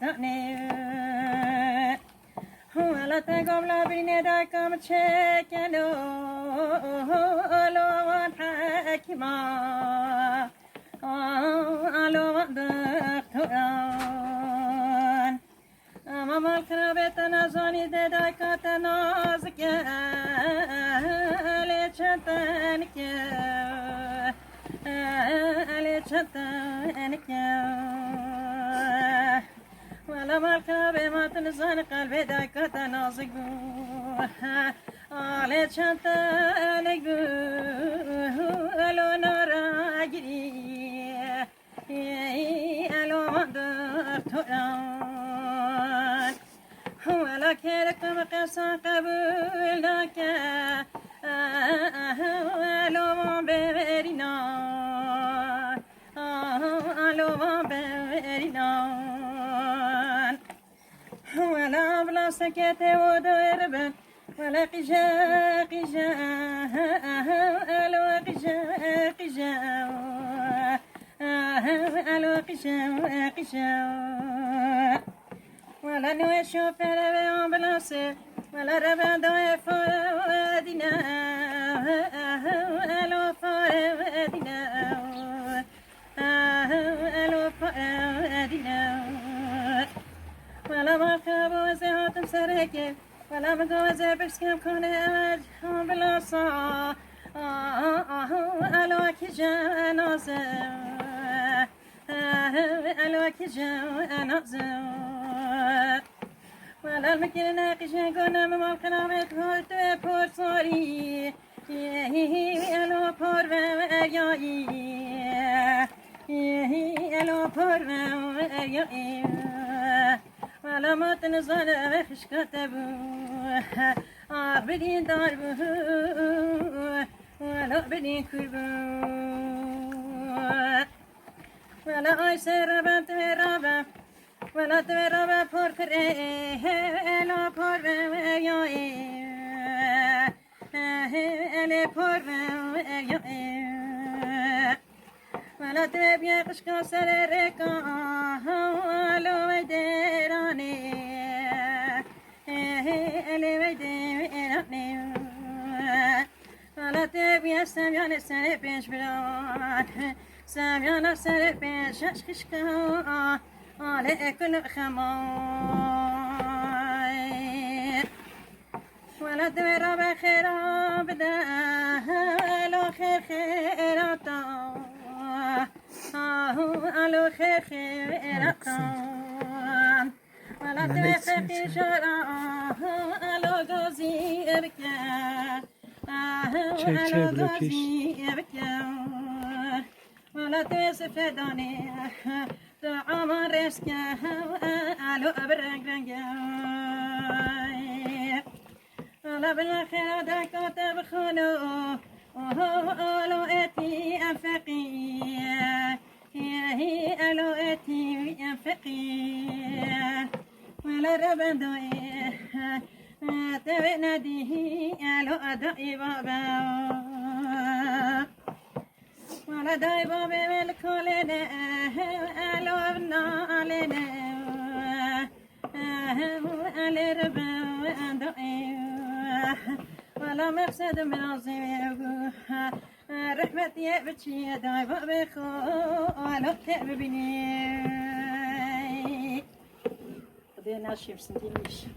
دبستانه ولا تقوم لا بين داكم تشكنو لو حكما لو دكتوران أما مالكنا بيتنا زاني داكا تنازك ليشتنك ليشتنك ولا مالكنا بما تنزان قلبي داكا تنازك ليشتنك لو نراجري لو دكتوران ولا كيركم قصا قبول لك لو بيرنا لو بيرنا ولا بلا سكت ودرب ولا قجا قجا لو قجا قجا لو قجا قجا ولا نشوف الأمبولانس ولا ربع ضعف وادنا ألوف وادنا ألوف وادنا ولا مركب وزهات مسرك ولا مجوز بسكم كون أمبولانس ألوك جانوس ألوك جانوس ولا المكين ناقش قلنا ممكن بتقول تبور صاري ألو بور وياي ألو بور وياي ولا ما تنزل وخش كتبو بدين داربو ولا بدين كربو ولا أيسر بنت رابع ولا ترى بور كره لا بور يا لا بور يا ولا تبي قشك سرك لو ديراني لو ديراني ولا تبي سامي سر بيش بلاد سامي سر بيش قشك على كل خماي ولا دير بخير بدا لو خير خيراتا لو خير خيراتا ولا دير في شرا لو غزي بكا لو غزي بكا ولا تسفداني عمر رسكا على برقرقا على بالخير داك تبخلو لو اتي انفقي هي لو اتي انفقي ولا ربندوي تبناديه لو ادعي بابا ولا داي بابي بالكولنا لو ابنا علينا على ربا وأندعي ولا مقصد من عظيم رحمتي بتشي داي بابي خو ولا تبني قضينا شيف سنتيمش